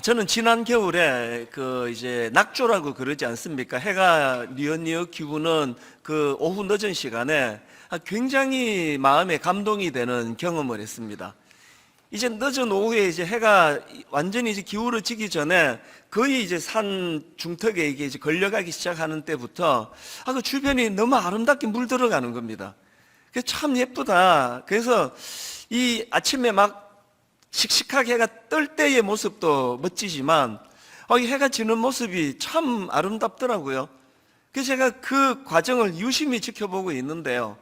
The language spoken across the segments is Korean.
저는 지난 겨울에 이제 낙조라고 그러지 않습니까? 해가 뉘엿뉘엿 기우는 그 오후 늦은 시간에 굉장히 마음에 감동이 되는 경험을 했습니다. 이제 늦은 오후에 이제 해가 완전히 이제 기울어지기 전에 거의 이제 산 중턱에 이게 이제 걸려가기 시작하는 때부터 그 주변이 너무 아름답게 물들어가는 겁니다. 그게 참 예쁘다. 그래서 이 아침에 막 씩씩하게 해가 뜰 때의 모습도 멋지지만 이 해가 지는 모습이 참 아름답더라고요. 그래서 제가 그 과정을 유심히 지켜보고 있는데요.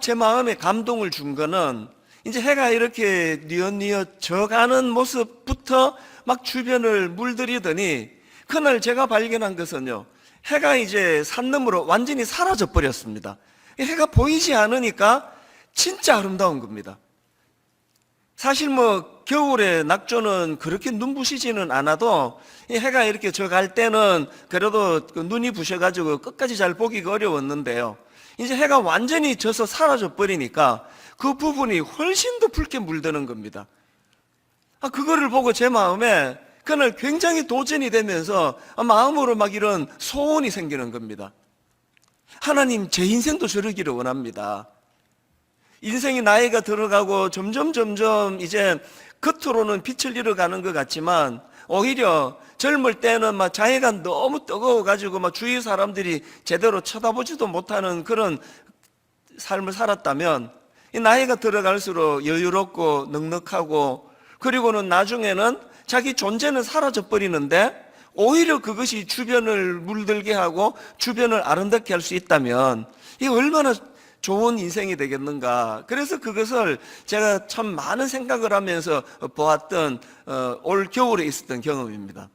제 마음에 감동을 준 거는 이제 해가 이렇게 뉘엿뉘엿 져가는 모습부터 막 주변을 물들이더니 그날 제가 발견한 것은요, 해가 이제 산 너머로 완전히 사라져 버렸습니다. 해가 보이지 않으니까 진짜 아름다운 겁니다. 사실 겨울에 낙조는 그렇게 눈부시지는 않아도 이 해가 이렇게 져갈 때는 그래도 눈이 부셔가지고 끝까지 잘 보기가 어려웠는데요. 이제 해가 완전히 져서 사라져 버리니까 그 부분이 훨씬 더 붉게 물드는 겁니다. 그거를 보고 제 마음에 그날 굉장히 도전이 되면서 마음으로 막 이런 소원이 생기는 겁니다. 하나님, 제 인생도 저러기를 원합니다. 인생이 나이가 들어가고 점점 이제 겉으로는 빛을 잃어가는 것 같지만 오히려 젊을 때는 막 자해가 너무 뜨거워가지고 막 주위 사람들이 제대로 쳐다보지도 못하는 그런 삶을 살았다면 이 나이가 들어갈수록 여유롭고 넉넉하고 그리고는 나중에는 자기 존재는 사라져 버리는데 오히려 그것이 주변을 물들게 하고 주변을 아름답게 할 수 있다면 이게 얼마나 좋은 인생이 되겠는가. 그래서 그것을 제가 참 많은 생각을 하면서 보았던 올 겨울에 있었던 경험입니다.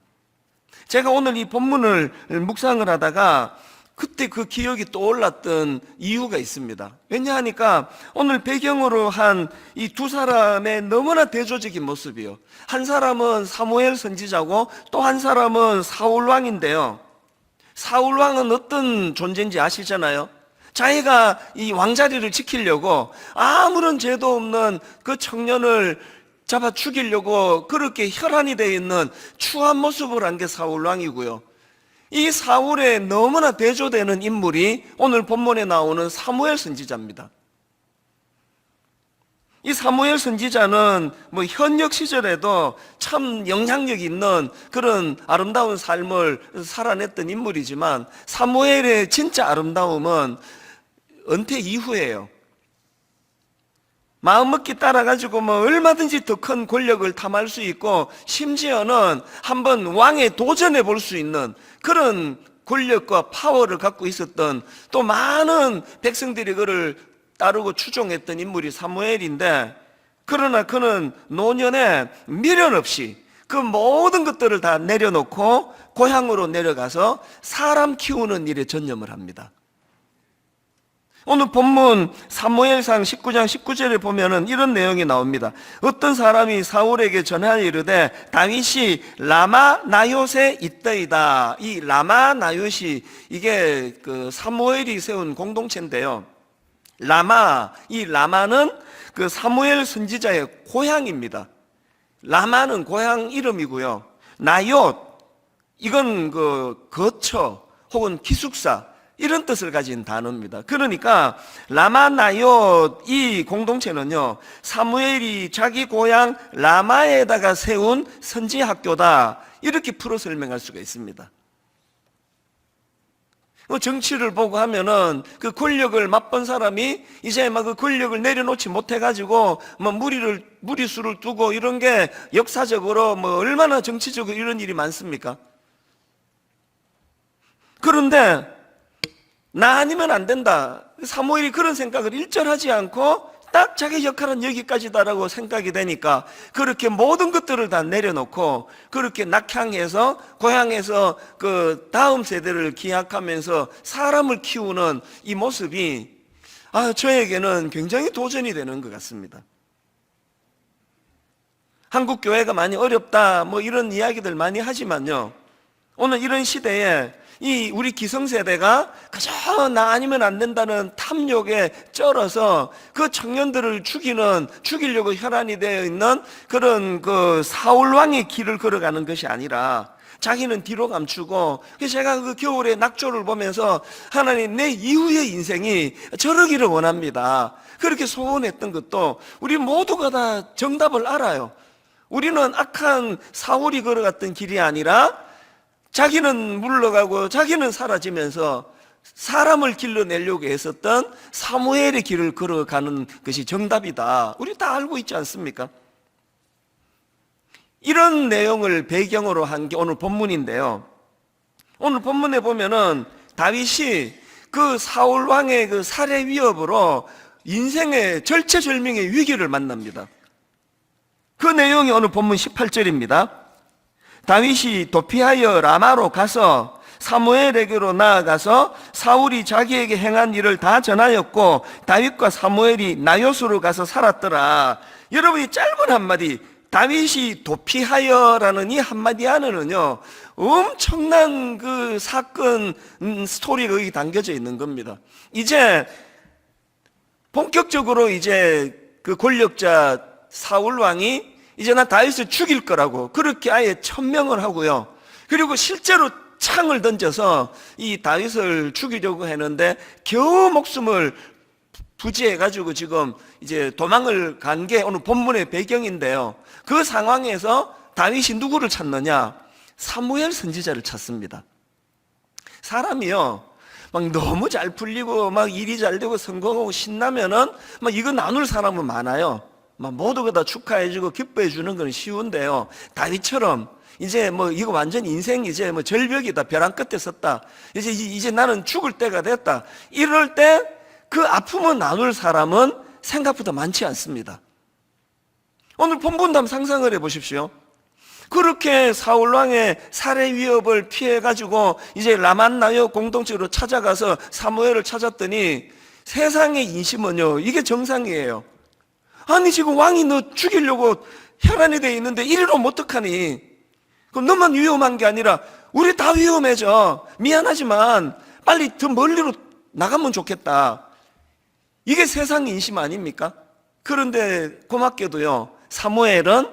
제가 오늘 이 본문을 묵상을 하다가 그때 그 기억이 떠올랐던 이유가 있습니다. 왜냐하니까 오늘 배경으로 한 이 두 사람의 너무나 대조적인 모습이요. 한 사람은 사무엘 선지자고 또 한 사람은 사울 왕인데요. 사울 왕은 어떤 존재인지 아시잖아요. 자기가 이 왕자리를 지키려고 아무런 죄도 없는 그 청년을 잡아 죽이려고 그렇게 혈안이 되어 있는 추한 모습을 한 게 사울 왕이고요. 이 사울에 너무나 대조되는 인물이 오늘 본문에 나오는 사무엘 선지자입니다. 이 사무엘 선지자는 현역 시절에도 참 영향력 있는 그런 아름다운 삶을 살아냈던 인물이지만 사무엘의 진짜 아름다움은 은퇴 이후에요. 마음먹기 따라가지고 얼마든지 더 큰 권력을 탐할 수 있고 심지어는 한번 왕에 도전해 볼 수 있는 그런 권력과 파워를 갖고 있었던 또 많은 백성들이 그를 따르고 추종했던 인물이 사무엘인데 그러나 그는 노년에 미련 없이 그 모든 것들을 다 내려놓고 고향으로 내려가서 사람 키우는 일에 전념을 합니다. 오늘 본문 사무엘상 19장 19절에 보면은 이런 내용이 나옵니다. 어떤 사람이 사울에게 전하여 이르되 다윗이 라마 나요에 있더이다. 이 라마 나요시 이게 그 사무엘이 세운 공동체인데요. 이 라마는 그 사무엘 선지자의 고향입니다. 라마는 고향 이름이고요. 나요트 이건 그 거처 혹은 기숙사 이런 뜻을 가진 단어입니다. 그러니까 라마나요트 이 공동체는요, 사무엘이 자기 고향 라마에다가 세운 선지학교다 이렇게 풀어 설명할 수가 있습니다. 정치를 보고 하면은 그 권력을 맛본 사람이 이제 막 그 권력을 내려놓지 못해가지고 무리수를 두고 이런 게 역사적으로 얼마나 정치적으로 이런 일이 많습니까? 그런데 나 아니면 안 된다. 사무엘이 그런 생각을 일절하지 않고 딱 자기 역할은 여기까지다라고 생각이 되니까 그렇게 모든 것들을 다 내려놓고 그렇게 낙향해서 고향에서 그 다음 세대를 기약하면서 사람을 키우는 이 모습이 저에게는 굉장히 도전이 되는 것 같습니다. 한국 교회가 많이 어렵다 이런 이야기들 많이 하지만요, 오늘 이런 시대에 이 우리 기성세대가 그저 나 아니면 안 된다는 탐욕에 쩔어서 그 청년들을 죽이려고 혈안이 되어 있는 그런 그 사울왕의 길을 걸어가는 것이 아니라 자기는 뒤로 감추고, 그래서 제가 그 겨울에 낙조를 보면서 하나님, 내 이후의 인생이 저러기를 원합니다. 그렇게 소원했던 것도 우리 모두가 다 정답을 알아요. 우리는 악한 사울이 걸어갔던 길이 아니라 자기는 물러가고 자기는 사라지면서 사람을 길러내려고 했었던 사무엘의 길을 걸어가는 것이 정답이다. 우리 다 알고 있지 않습니까? 이런 내용을 배경으로 한 게 오늘 본문인데요. 오늘 본문에 보면은 다윗이 그 사울 왕의 그 살해 위협으로 인생의 절체절명의 위기를 만납니다. 그 내용이 오늘 본문 18절입니다. 다윗이 도피하여 라마로 가서 사무엘에게로 나아가서 사울이 자기에게 행한 일을 다 전하였고 다윗과 사무엘이 나요스로 가서 살았더라. 여러분이 짧은 한마디, 다윗이 도피하여라는 이 한마디 안에는요 엄청난 그 사건 스토리가 여기 담겨져 있는 겁니다. 이제 본격적으로 이제 그 권력자 사울 왕이 이제 나 다윗을 죽일 거라고 그렇게 아예 천명을 하고요. 그리고 실제로 창을 던져서 이 다윗을 죽이려고 했는데 겨우 목숨을 부지해가지고 지금 이제 도망을 간 게 오늘 본문의 배경인데요. 그 상황에서 다윗이 누구를 찾느냐? 사무엘 선지자를 찾습니다. 사람이요, 막 너무 잘 풀리고 막 일이 잘 되고 성공하고 신나면은 막 이거 나눌 사람은 많아요. 막 모두가 다 축하해주고 기뻐해 주는 건 쉬운데요. 다윗처럼 이제 뭐 이거 완전 인생 이제 뭐 절벽이다, 벼랑 끝에 섰다, 이제 나는 죽을 때가 됐다, 이럴 때 그 아픔을 나눌 사람은 생각보다 많지 않습니다. 오늘 본문도 한번 상상을 해보십시오. 그렇게 사울왕의 살해 위협을 피해가지고 이제 라만나요 공동체로 찾아가서 사무엘을 찾았더니 세상의 인심은요 이게 정상이에요. 아니 지금 왕이 너 죽이려고 혈안이 돼 있는데 이리로 어떡하니? 그럼 너만 위험한 게 아니라 우리 다 위험해져. 미안하지만 빨리 더 멀리로 나가면 좋겠다. 이게 세상 인심 아닙니까? 그런데 고맙게도요 사무엘은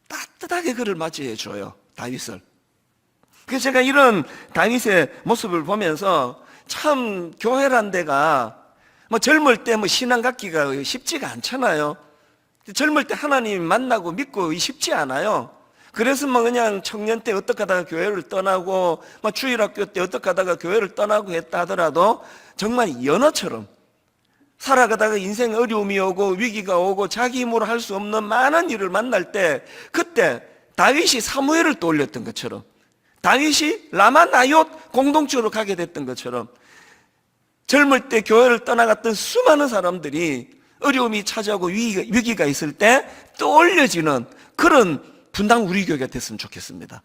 따뜻하게 그를 맞이해 줘요, 다윗을. 그래서 제가 이런 다윗의 모습을 보면서 참 교회란 데가 뭐 젊을 때 뭐 신앙 갖기가 쉽지가 않잖아요. 젊을 때 하나님 만나고 믿고 쉽지 않아요. 그래서 뭐 그냥 청년 때 어떻게 하다가 교회를 떠나고 뭐 주일학교 때 어떻게 하다가 교회를 떠나고 했다 하더라도 정말 연어처럼 살아가다가 인생에 어려움이 오고 위기가 오고 자기 힘으로 할 수 없는 많은 일을 만날 때 그때 다윗이 사무엘을 떠올렸던 것처럼, 다윗이 라마나옅 공동체로 가게 됐던 것처럼 젊을 때 교회를 떠나갔던 수많은 사람들이 어려움이 찾아오고 위기가 있을 때 떠올려지는 그런 분당 우리 교회가 됐으면 좋겠습니다.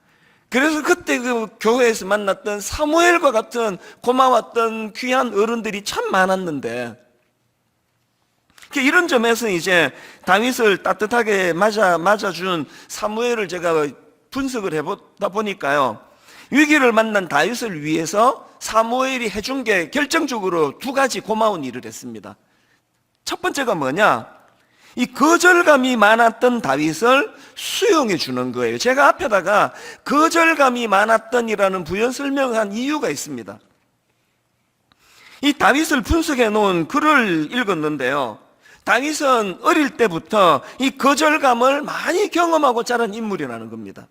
그래서 그때 그 교회에서 만났던 사무엘과 같은 고마웠던 귀한 어른들이 참 많았는데, 이런 점에서 이제 다윗을 따뜻하게 맞아준 사무엘을 제가 분석을 해보다 보니까요, 위기를 만난 다윗을 위해서 사무엘이 해준 게 결정적으로 두 가지 고마운 일을 했습니다. 첫 번째가 뭐냐? 이 거절감이 많았던 다윗을 수용해 주는 거예요. 제가 앞에다가 거절감이 많았던이라는 부연 설명한 이유가 있습니다. 이 다윗을 분석해 놓은 글을 읽었는데요, 다윗은 어릴 때부터 이 거절감을 많이 경험하고 자란 인물이라는 겁니다.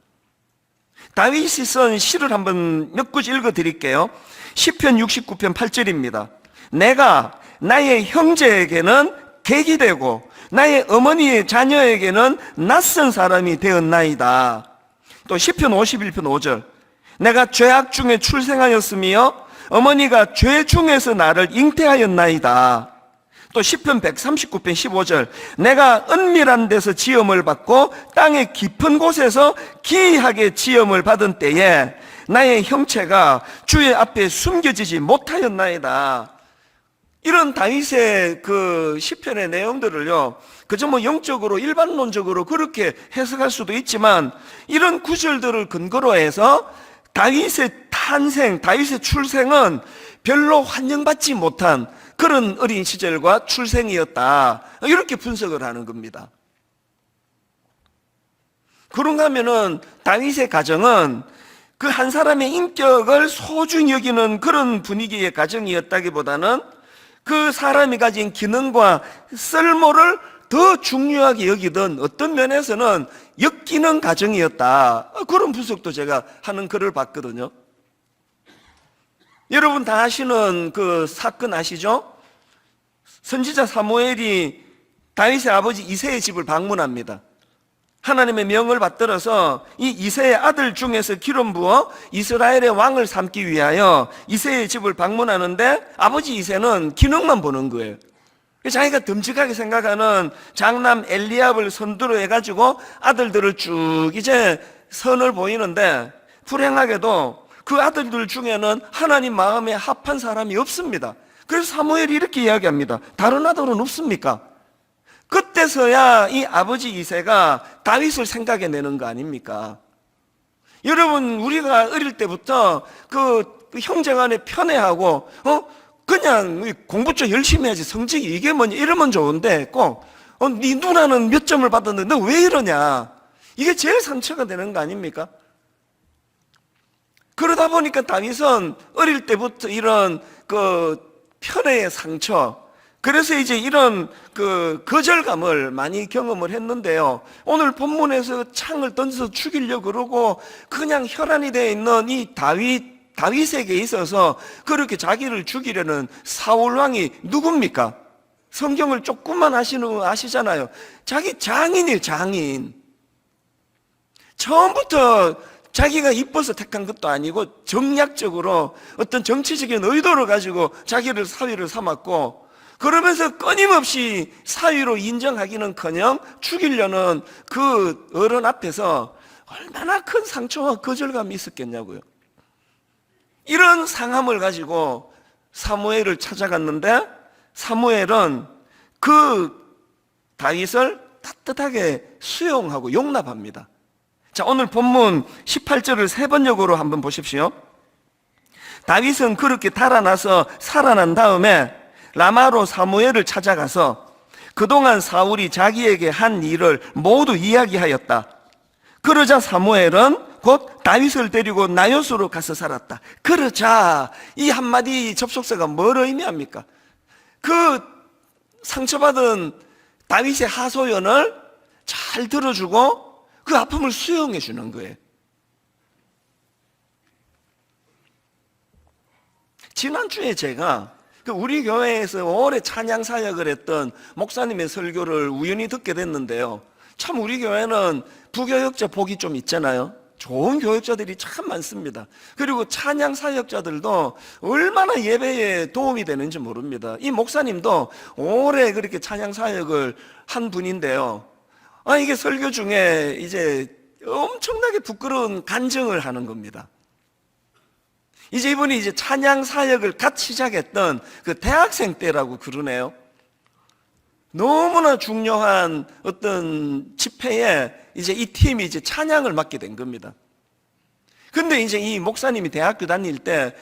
다윗이 쓴 시를 한번 몇 구절 읽어드릴게요. 시편 69편 8절입니다. 내가 나의 형제에게는 객이 되고 나의 어머니의 자녀에게는 낯선 사람이 되었나이다. 또 시편 51편 5절. 내가 죄악 중에 출생하였으며 어머니가 죄 중에서 나를 잉태하였나이다. 또 시편 139편 15절. 내가 은밀한 데서 지음을 받고 땅의 깊은 곳에서 기이하게 지음을 받은 때에 나의 형체가 주의 앞에 숨겨지지 못하였나이다. 이런 다윗의 그 시편의 내용들을요, 그저 뭐 영적으로 일반론적으로 그렇게 해석할 수도 있지만 이런 구절들을 근거로 해서 다윗의 탄생, 다윗의 출생은 별로 환영받지 못한 그런 어린 시절과 출생이었다, 이렇게 분석을 하는 겁니다. 그런가 하면은 다윗의 가정은 그 한 사람의 인격을 소중히 여기는 그런 분위기의 가정이었다기보다는 그 사람이 가진 기능과 쓸모를 더 중요하게 여기던 어떤 면에서는 엮이는 가정이었다, 그런 분석도 제가 하는 글을 봤거든요. 여러분 다 아시는 그 사건 아시죠? 선지자 사무엘이 다윗의 아버지 이새의 집을 방문합니다. 하나님의 명을 받들어서 이 이새의 아들 중에서 기름 부어 이스라엘의 왕을 삼기 위하여 이새의 집을 방문하는데 아버지 이새는 기능만 보는 거예요. 자기가 듬직하게 생각하는 장남 엘리압을 선두로 해가지고 아들들을 쭉 이제 선을 보이는데, 불행하게도 그 아들들 중에는 하나님 마음에 합한 사람이 없습니다. 그래서 사무엘이 이렇게 이야기합니다. 다른 아들은 없습니까? 그때서야 이 아버지 이새가 다윗을 생각해내는 거 아닙니까? 여러분, 우리가 어릴 때부터 그 형제간에 편애하고 그냥 공부 좀 열심히 해야지, 성적이 이게 뭐냐 이러면 좋은데 꼭 네 누나는 몇 점을 받았는데 너 왜 이러냐, 이게 제일 상처가 되는 거 아닙니까? 그러다 보니까 다윗은 어릴 때부터 이런 그 편애의 상처, 그래서 이제 이런 그 거절감을 많이 경험을 했는데요. 오늘 본문에서 창을 던져서 죽이려고 그러고 그냥 혈안이 되어 있는 이 다윗에게 있어서 그렇게 자기를 죽이려는 사울 왕이 누굽니까? 성경을 조금만 아시잖아요. 자기 장인이에요, 장인. 처음부터 자기가 이뻐서 택한 것도 아니고 정략적으로 어떤 정치적인 의도를 가지고 자기를 사위를 삼았고, 그러면서 끊임없이 사위로 인정하기는커녕 죽이려는 그 어른 앞에서 얼마나 큰 상처와 거절감이 있었겠냐고요. 이런 상함을 가지고 사무엘을 찾아갔는데, 사무엘은 그 다윗을 따뜻하게 수용하고 용납합니다. 자, 오늘 본문 18절을 세 번역으로 한번 보십시오. 다윗은 그렇게 달아나서 살아난 다음에 라마로 사무엘을 찾아가서 그동안 사울이 자기에게 한 일을 모두 이야기하였다. 그러자 사무엘은 곧 다윗을 데리고 나요스로 가서 살았다. 그러자 이 한마디 접속사가 뭘 의미합니까? 그 상처받은 다윗의 하소연을 잘 들어주고 그 아픔을 수용해 주는 거예요. 지난주에 제가 우리 교회에서 오래 찬양 사역을 했던 목사님의 설교를 우연히 듣게 됐는데요. 참 우리 교회는 부교역자 복이 좀 있잖아요. 좋은 교역자들이 참 많습니다. 그리고 찬양 사역자들도 얼마나 예배에 도움이 되는지 모릅니다. 이 목사님도 오래 그렇게 찬양 사역을 한 분인데요. 이게 설교 중에 이제 엄청나게 부끄러운 간증을 하는 겁니다. 이제 이분이 이제 찬양 사역을 갓 시작했던 그 대학생 때라고 그러네요. 너무나 중요한 어떤 집회에 이제 이 팀이 이제 찬양을 맡게 된 겁니다. 근데 이제 이 목사님이 대학교 다닐 때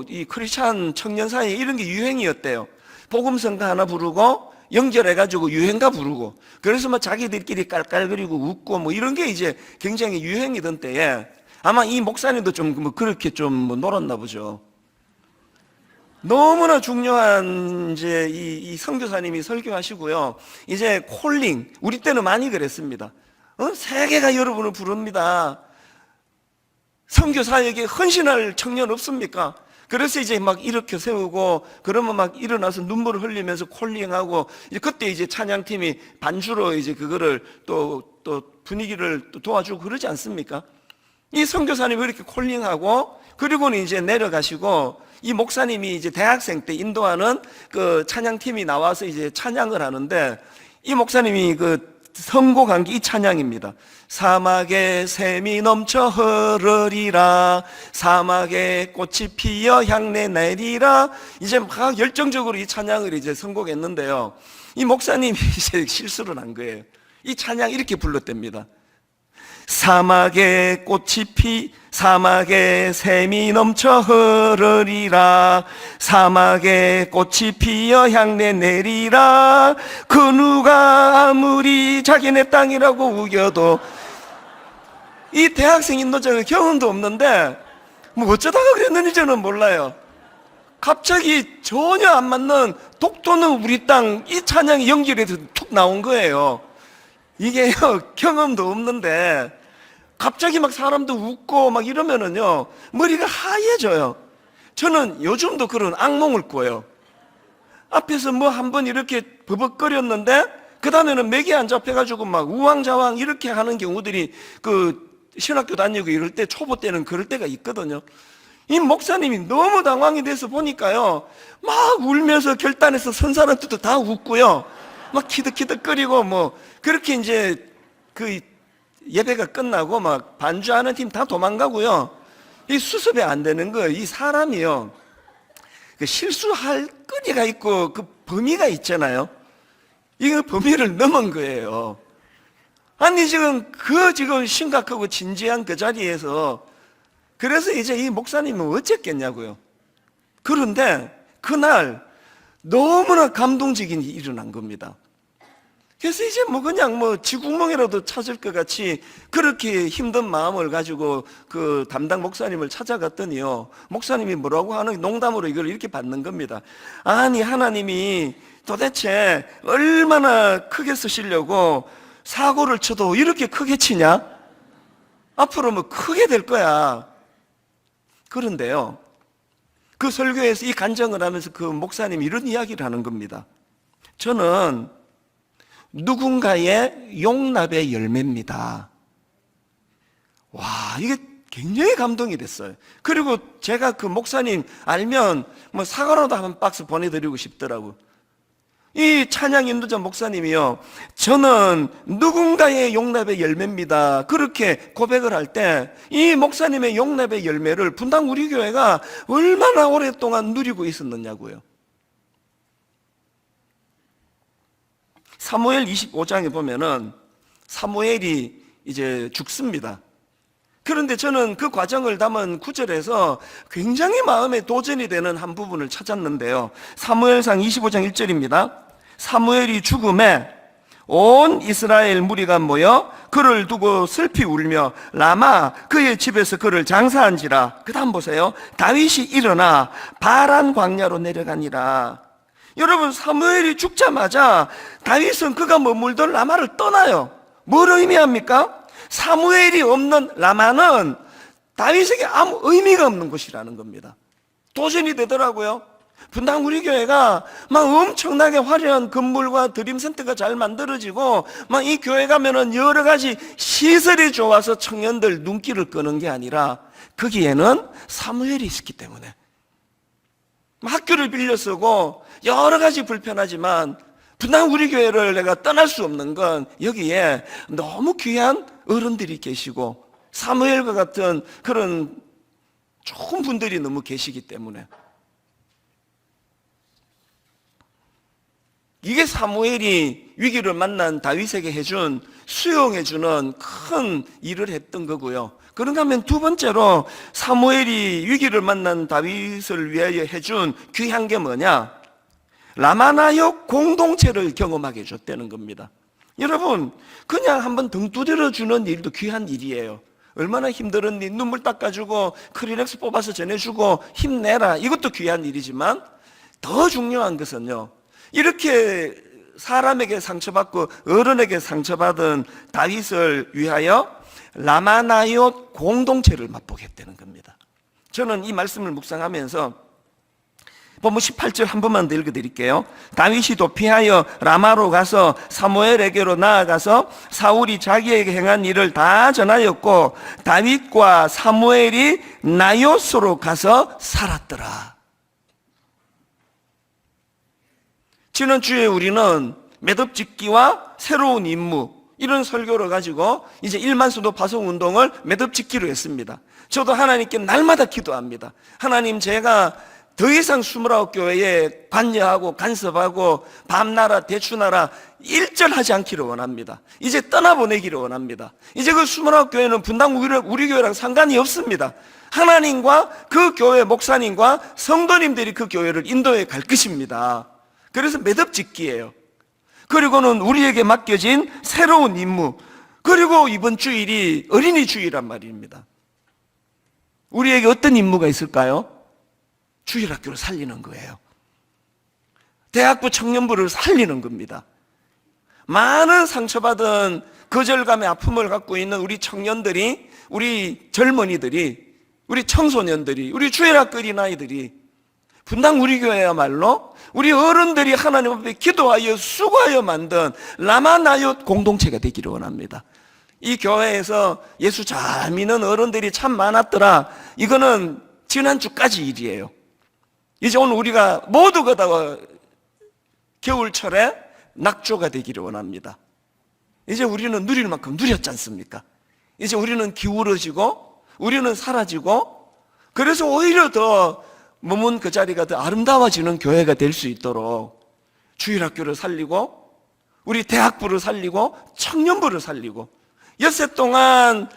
이 크리스찬 청년 사이에 이런 게 유행이었대요. 복음성가 하나 부르고 연결해가지고 유행가 부르고, 그래서 자기들끼리 깔깔거리고 웃고 이런 게 이제 굉장히 유행이던 때에 아마 이 목사님도 좀 그렇게 좀 놀았나 보죠. 너무나 중요한 이제 이 선교사님이 설교하시고요. 이제 콜링, 우리 때는 많이 그랬습니다. 세계가 여러분을 부릅니다. 선교사에게 헌신할 청년 없습니까? 그래서 이제 이렇게 세우고, 그러면 일어나서 눈물을 흘리면서 콜링하고, 이제 그때 이제 찬양팀이 반주로 이제 그거를 또 분위기를 또 도와주고 그러지 않습니까? 이 선교사님이 이렇게 콜링하고, 그리고는 이제 내려가시고, 이 목사님이 이제 대학생 때 인도하는 그 찬양팀이 나와서 이제 찬양을 하는데, 이 목사님이 그 선곡한 게 이 찬양입니다. 사막에 샘이 넘쳐 흐르리라, 사막에 꽃이 피어 향내 내리라. 이제 막 열정적으로 이 찬양을 이제 선곡했는데요. 이 목사님이 이제 실수를 한 거예요. 이 찬양 이렇게 불렀답니다. 사막에 사막에 샘이 넘쳐 흐르리라. 사막에 꽃이 피어 향내 내리라. 그 누가 아무리 자기네 땅이라고 우겨도. 이 대학생 인도자는 경험도 없는데 뭐 어쩌다가 그랬는지 저는 몰라요. 갑자기 전혀 안 맞는 독도는 우리 땅, 이 찬양이 연결해서 툭 나온 거예요. 이게요, 경험도 없는데 갑자기 막 사람도 웃고 막 이러면은요, 머리가 하얘져요. 저는 요즘도 그런 악몽을 꿔요. 앞에서 뭐 한번 이렇게 버벅거렸는데 그 다음에는 맥이 안 잡혀가지고 막 우왕좌왕 이렇게 하는 경우들이 신학교 다니고 이럴 때, 초보 때는 그럴 때가 있거든요. 이 목사님이 너무 당황이 돼서 보니까요, 막 울면서 결단해서 선사람들도 다 웃고요, 막 키득키득거리고 뭐 그렇게 이제 예배가 끝나고 막 반주하는 팀 다 도망가고요. 이 수습이 안 되는 거예요. 이 사람이요, 실수할 거리가 있고 그 범위가 있잖아요. 이거 범위를 넘은 거예요. 아니 지금 심각하고 진지한 그 자리에서, 그래서 이제 이 목사님은 어쨌겠냐고요. 그런데 그날 너무나 감동적인 일이 일어난 겁니다. 그래서 이제 그냥 쥐구멍이라도 찾을 것 같이 그렇게 힘든 마음을 가지고 그 담당 목사님을 찾아갔더니요, 목사님이 뭐라고 하는, 농담으로 이걸 이렇게 받는 겁니다. 아니 하나님이 도대체 얼마나 크게 쓰시려고 사고를 쳐도 이렇게 크게 치냐? 앞으로 크게 될 거야. 그런데요, 그 설교에서 이 간증을 하면서 그 목사님이 이런 이야기를 하는 겁니다. 저는 누군가의 용납의 열매입니다. 와, 이게 굉장히 감동이 됐어요. 그리고 제가 그 목사님 알면 사과라도 한 박스 보내드리고 싶더라고요. 이 찬양 인도자 목사님이요, 저는 누군가의 용납의 열매입니다, 그렇게 고백을 할 때 이 목사님의 용납의 열매를 분당 우리 교회가 얼마나 오랫동안 누리고 있었느냐고요. 사무엘 25장에 보면은 사무엘이 이제 죽습니다. 그런데 저는 그 과정을 담은 구절에서 굉장히 마음에 도전이 되는 한 부분을 찾았는데요, 사무엘상 25장 1절입니다. 사무엘이 죽음에 온 이스라엘 무리가 모여 그를 두고 슬피 울며 라마 그의 집에서 그를 장사한지라. 그 다음 보세요. 다윗이 일어나 바란 광야로 내려가니라. 여러분, 사무엘이 죽자마자 다윗은 그가 머물던 라마를 떠나요. 뭘 의미합니까? 사무엘이 없는 라마는 다윗에게 아무 의미가 없는 곳이라는 겁니다. 도전이 되더라고요. 분당 우리 교회가 막 엄청나게 화려한 건물과 드림센터가 잘 만들어지고 막 이 교회 가면은 여러 가지 시설이 좋아서 청년들 눈길을 끄는 게 아니라 거기에는 사무엘이 있었기 때문에, 학교를 빌려 쓰고 여러 가지 불편하지만 분당 우리 교회를 내가 떠날 수 없는 건 여기에 너무 귀한 어른들이 계시고 사무엘과 같은 그런 좋은 분들이 너무 계시기 때문에. 이게 사무엘이 위기를 만난 다윗에게 해준, 수용해주는 큰 일을 했던 거고요. 그런가 하면 두 번째로 사무엘이 위기를 만난 다윗을 위하여 해준 귀한 게 뭐냐? 라마나역 공동체를 경험하게 해줬다는 겁니다. 여러분, 그냥 한번 등 두드려 주는 일도 귀한 일이에요. 얼마나 힘들었니? 눈물 닦아주고 크리넥스 뽑아서 전해주고 힘내라, 이것도 귀한 일이지만 더 중요한 것은요, 이렇게 사람에게 상처받고 어른에게 상처받은 다윗을 위하여 라마나옅 공동체를 맛보게 했다는 겁니다. 저는 이 말씀을 묵상하면서 본문 18절 한 번만 더 읽어드릴게요. 다윗이 도피하여 라마로 가서 사무엘에게로 나아가서 사울이 자기에게 행한 일을 다 전하였고 다윗과 사무엘이 나요스로 가서 살았더라. 지난주에 우리는 매듭짓기와 새로운 임무, 이런 설교를 가지고 이제 1만 수도 파송 운동을 매듭짓기로 했습니다. 저도 하나님께 날마다 기도합니다. 하나님, 제가 더 이상 29교회에 관여하고 간섭하고 밤나라 대추나라 일절하지 않기를 원합니다. 이제 떠나보내기를 원합니다. 이제 그 29교회는 분당 우리 교회랑 상관이 없습니다. 하나님과 그 교회 목사님과 성도님들이 그 교회를 인도해 갈 것입니다. 그래서 매듭짓기예요. 그리고는 우리에게 맡겨진 새로운 임무, 그리고 이번 주일이 어린이 주일이란 말입니다. 우리에게 어떤 임무가 있을까요? 주일학교를 살리는 거예요. 대학부 청년부를 살리는 겁니다. 많은 상처받은 거절감의 아픔을 갖고 있는 우리 청년들이, 우리 젊은이들이, 우리 청소년들이, 우리 주일학교 어린아이들이 분당 우리 교회야말로 우리 어른들이 하나님 앞에 기도하여 수고하여 만든 라마나얏 공동체가 되기를 원합니다. 이 교회에서 예수 잘 믿는 어른들이 참 많았더라. 이거는 지난주까지 일이에요. 이제 오늘 우리가 모두가 다 겨울철에 낙조가 되기를 원합니다. 이제 우리는 누릴 만큼 누렸지 않습니까? 이제 우리는 기울어지고 우리는 사라지고, 그래서 오히려 더 머문 그 자리가 더 아름다워지는 교회가 될 수 있도록 주일학교를 살리고 우리 대학부를 살리고 청년부를 살리고, 엿새 동안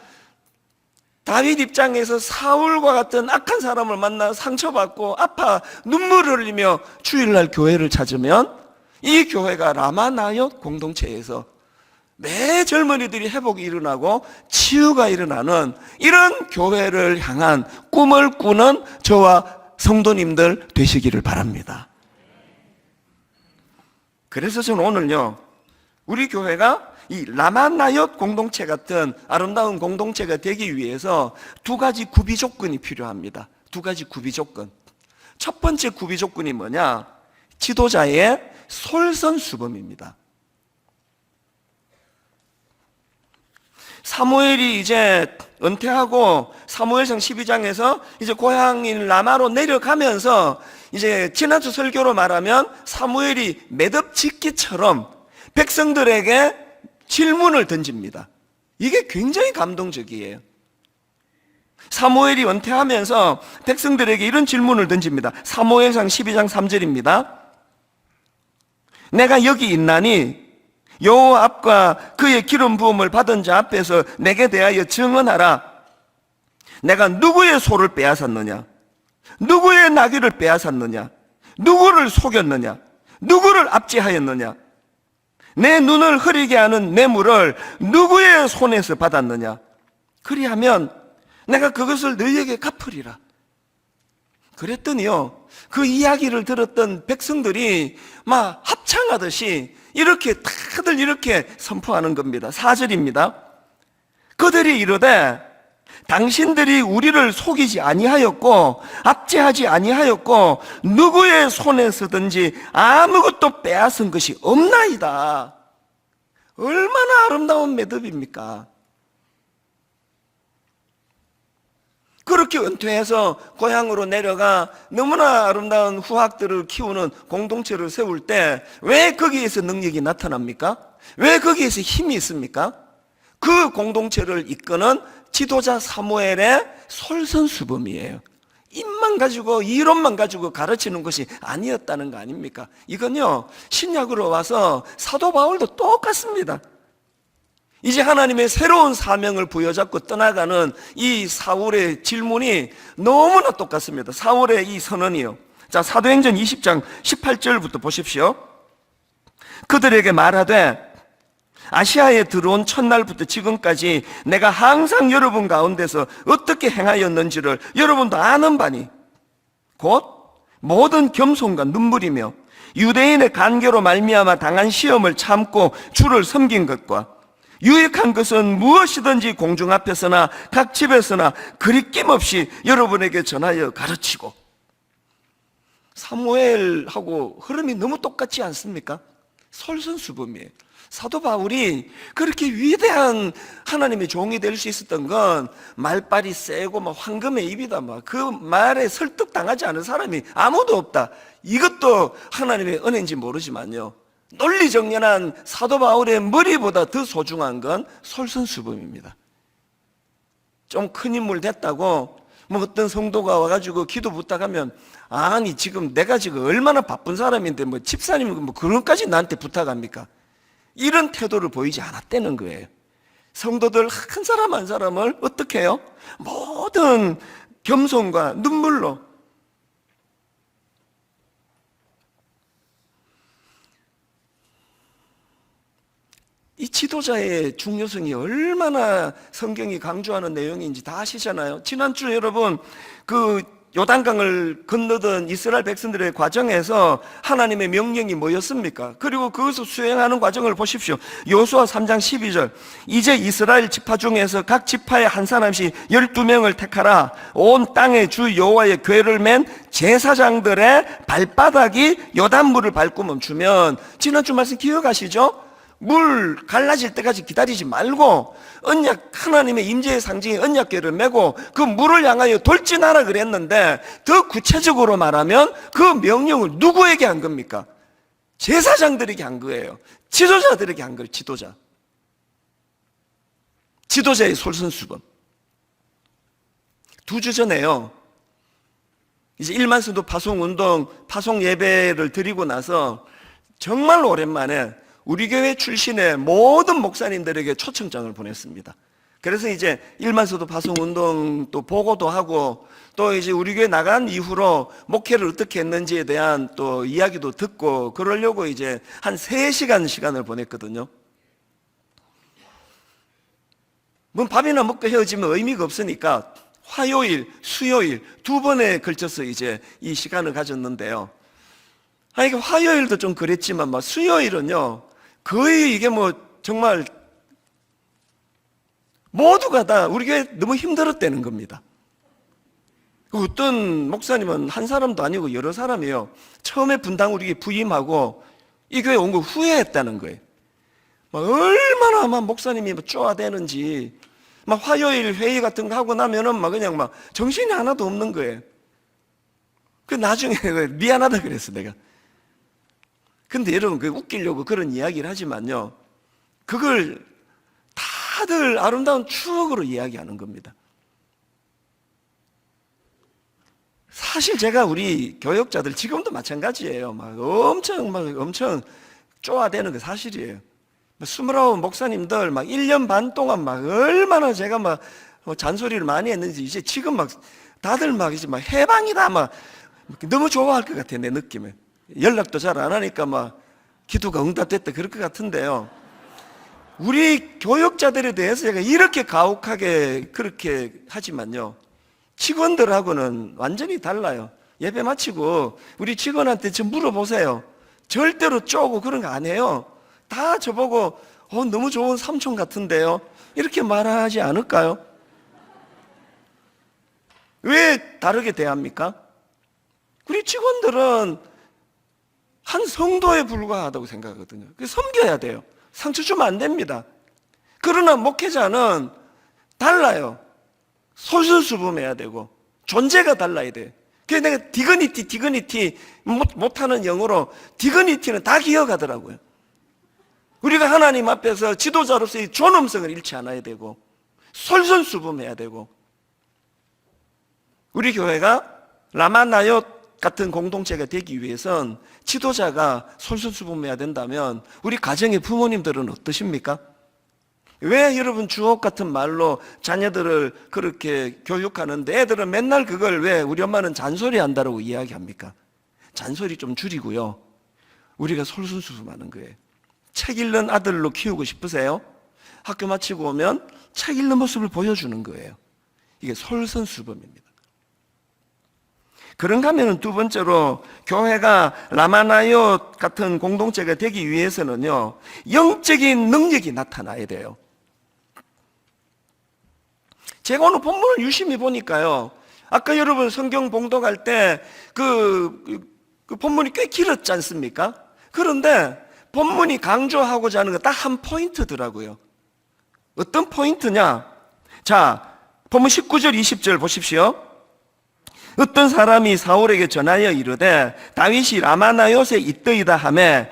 다윗 입장에서 사울과 같은 악한 사람을 만나 상처받고 아파 눈물을 흘리며 주일날 교회를 찾으면 이 교회가 라마나얏 공동체에서 매 젊은이들이 회복이 일어나고 치유가 일어나는 이런 교회를 향한 꿈을 꾸는 저와 성도님들 되시기를 바랍니다. 그래서 저는 오늘요, 우리 교회가 이 라마나얏 공동체 같은 아름다운 공동체가 되기 위해서 두 가지 구비 조건이 필요합니다. 두 가지 구비 조건. 첫 번째 구비 조건이 뭐냐? 지도자의 솔선수범입니다. 사무엘이 이제 은퇴하고 사무엘상 12장에서 이제 고향인 라마로 내려가면서 이제 지난주 설교로 말하면 사무엘이 매듭짓기처럼 백성들에게 질문을 던집니다. 이게 굉장히 감동적이에요. 사무엘이 은퇴하면서 백성들에게 이런 질문을 던집니다. 사무엘상 12장 3절입니다. 내가 여기 있나니 여호와 앞과 그의 기름 부음을 받은 자 앞에서 내게 대하여 증언하라. 내가 누구의 소를 빼앗았느냐? 누구의 나귀를 빼앗았느냐? 누구를 속였느냐? 누구를 압제하였느냐? 내 눈을 흐리게 하는 뇌물을 누구의 손에서 받았느냐? 그리하면 내가 그것을 너희에게 갚으리라. 그랬더니요, 그 이야기를 들었던 백성들이 막 합창하듯이 이렇게 다들 이렇게 선포하는 겁니다. 4절입니다. 그들이 이르되 당신들이 우리를 속이지 아니하였고 압제하지 아니하였고 누구의 손에서든지 아무것도 빼앗은 것이 없나이다. 얼마나 아름다운 매듭입니까? 그렇게 은퇴해서 고향으로 내려가 너무나 아름다운 후학들을 키우는 공동체를 세울 때 왜 거기에서 능력이 나타납니까? 왜 거기에서 힘이 있습니까? 그 공동체를 이끄는 지도자 사무엘의 솔선수범이에요. 입만 가지고 이론만 가지고 가르치는 것이 아니었다는 거 아닙니까? 이건요, 신약으로 와서 사도 바울도 똑같습니다. 이제 하나님의 새로운 사명을 부여잡고 떠나가는 이 사울의 질문이 너무나 똑같습니다. 사울의 이 선언이요. 자, 사도행전 20장 18절부터 보십시오. 그들에게 말하되 아시아에 들어온 첫날부터 지금까지 내가 항상 여러분 가운데서 어떻게 행하였는지를 여러분도 아는 바니 곧 모든 겸손과 눈물이며 유대인의 간계로 말미암아 당한 시험을 참고 주를 섬긴 것과 유익한 것은 무엇이든지 공중 앞에서나 각 집에서나 그리낌 없이 여러분에게 전하여 가르치고. 사무엘하고 흐름이 너무 똑같지 않습니까? 솔선수범이에요. 사도 바울이 그렇게 위대한 하나님의 종이 될 수 있었던 건 말빨이 세고 막 황금의 입이다, 막 그 말에 설득당하지 않은 사람이 아무도 없다. 이것도 하나님의 은혜인지 모르지만요, 논리정연한 사도 바울의 머리보다 더 소중한 건 솔선수범입니다. 좀 큰 인물 됐다고 뭐 어떤 성도가 와가지고 기도 부탁하면 아니 지금 내가 지금 얼마나 바쁜 사람인데 뭐 집사님 뭐 그런 것까지 나한테 부탁합니까? 이런 태도를 보이지 않았다는 거예요. 성도들 한 사람 한 사람을 어떻게 해요? 모든 겸손과 눈물로 이 지도자의 중요성이 얼마나 성경이 강조하는 내용인지 다 아시잖아요. 지난주 여러분 그 요단강을 건너던 이스라엘 백성들의 과정에서 하나님의 명령이 뭐였습니까? 그리고 그것을 수행하는 과정을 보십시오. 여호수아 3장 12절 이제 이스라엘 지파 중에서 각 지파에 한 사람씩 12명을 택하라. 온 땅의 주 여호와의 궤를 맨 제사장들의 발바닥이 요단물을 밟고 멈추면, 지난주 말씀 기억하시죠? 물 갈라질 때까지 기다리지 말고 언약, 하나님의 임재의 상징인 언약궤를 메고 그 물을 향하여 돌진하라 그랬는데, 더 구체적으로 말하면 그 명령을 누구에게 한 겁니까? 제사장들에게 한 거예요. 지도자들에게 한 거예요. 지도자의 솔선수범. 2주 전에요, 이제 1만 성도 파송운동 파송 예배를 드리고 나서 정말 오랜만에 우리 교회 출신의 모든 목사님들에게 초청장을 보냈습니다. 그래서 이제 1만 성도 파송운동 또 보고도 하고, 또 이제 우리 교회 나간 이후로 목회를 어떻게 했는지에 대한 또 이야기도 듣고 그러려고 이제 한 3시간 시간을 보냈거든요. 뭐 밥이나 먹고 헤어지면 의미가 없으니까 화요일, 수요일 2번에 걸쳐서 이제 이 시간을 가졌는데요. 아니, 화요일도 좀 그랬지만 막 수요일은요, 거의 이게 뭐 정말 모두가 다 우리 교회 너무 힘들었다는 겁니다. 어떤 목사님은 한 사람도 아니고 여러 사람이에요. 처음에 분당 우리 교회 부임하고 이 교회 온 거 후회했다는 거예요. 막 얼마나 막 목사님이 쪼아대는지, 막 화요일 회의 같은 거 하고 나면은 막 그냥 막 정신이 하나도 없는 거예요. 그 나중에 미안하다 그랬어, 내가. 근데 여러분, 그 웃기려고 그런 이야기를 하지만요, 그걸 다들 아름다운 추억으로 이야기하는 겁니다. 사실 제가 우리 교역자들 지금도 마찬가지예요. 막 엄청 쪼아대는 게 사실이에요. 29 목사님들 막 1년 반 동안 막 얼마나 제가 막 잔소리를 많이 했는지, 이제 지금 막 다들 막 이제 막 해방이다 막 너무 좋아할 것 같아요, 내 느낌에. 연락도 잘 안 하니까 막 기도가 응답됐다 그럴 것 같은데요. 우리 교역자들에 대해서 제가 이렇게 가혹하게 그렇게 하지만요, 직원들하고는 완전히 달라요. 예배 마치고 우리 직원한테 좀 물어보세요. 절대로 쪼고 그런 거 안 해요. 다 저보고 너무 좋은 삼촌 같은데요, 이렇게 말하지 않을까요? 왜 다르게 대합니까? 우리 직원들은 한 성도에 불과하다고 생각하거든요. 그래서 섬겨야 돼요. 상처 주면 안 됩니다. 그러나 목회자는 달라요. 솔선수범해야 되고 존재가 달라야 돼요. 그래서 내가 디그니티 못하는 영어로 디그니티는 다 기억하더라고요. 우리가 하나님 앞에서 지도자로서의 존엄성을 잃지 않아야 되고 솔선수범해야 되고, 우리 교회가 라마나옅 같은 공동체가 되기 위해선 지도자가 솔선수범해야 된다면 우리 가정의 부모님들은 어떠십니까? 왜 여러분 주옥 같은 말로 자녀들을 그렇게 교육하는데 애들은 맨날 그걸 왜 우리 엄마는 잔소리 한다고 이야기합니까? 잔소리 좀 줄이고요, 우리가 솔선수범하는 거예요. 책 읽는 아들로 키우고 싶으세요? 학교 마치고 오면 책 읽는 모습을 보여주는 거예요. 이게 솔선수범입니다. 그런가 하면 2번째로, 교회가 라마나옅 같은 공동체가 되기 위해서는요, 영적인 능력이 나타나야 돼요. 제가 오늘 본문을 유심히 보니까요, 아까 여러분 성경 봉독할 때 그 본문이 꽤 길었지 않습니까? 그런데 본문이 강조하고자 하는 거 딱 한 포인트더라고요. 어떤 포인트냐? 자, 본문 19절 20절 보십시오. 어떤 사람이 사울에게 전하여 이르되 다윗이 라마나요에 있더이다 하매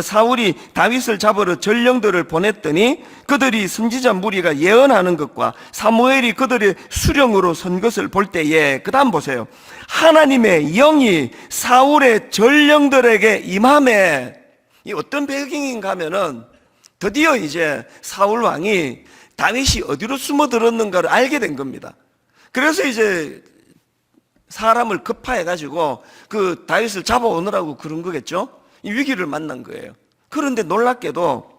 사울이 다윗을 잡으러 전령들을 보냈더니 그들이 선지자 무리가 예언하는 것과 사무엘이 그들의 수령으로 선 것을 볼 때에, 그 다음 보세요. 하나님의 영이 사울의 전령들에게 임하매. 이 어떤 배경인가 하면은 드디어 이제 사울 왕이 다윗이 어디로 숨어들었는가를 알게 된 겁니다. 그래서 이제 사람을 급파해가지고 그 다윗을 잡아오느라고 그런 거겠죠? 이 위기를 만난 거예요. 그런데 놀랍게도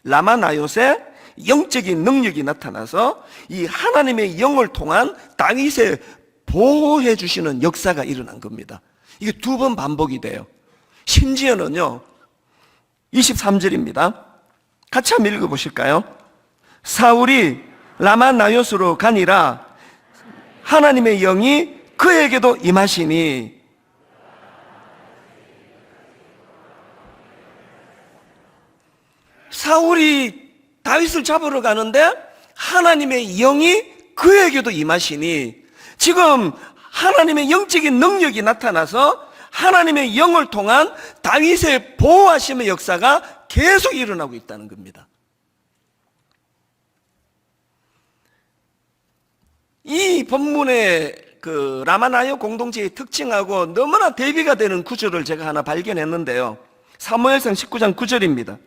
라마나요새 영적인 능력이 나타나서 이 하나님의 영을 통한 다윗의 보호해 주시는 역사가 일어난 겁니다. 이게 2번 반복이 돼요. 심지어는요, 23절입니다. 같이 한번 읽어보실까요? 사울이 라마나요스로 가니라 하나님의 영이 그에게도 임하시니. 사울이 다윗을 잡으러 가는데 하나님의 영이 그에게도 임하시니, 지금 하나님의 영적인 능력이 나타나서 하나님의 영을 통한 다윗의 보호하심의 역사가 계속 일어나고 있다는 겁니다. 이 본문의 그 라마나요 공동체의 특징하고 너무나 대비가 되는 구절을 제가 하나 발견했는데요. 사무엘상 19장 9절입니다.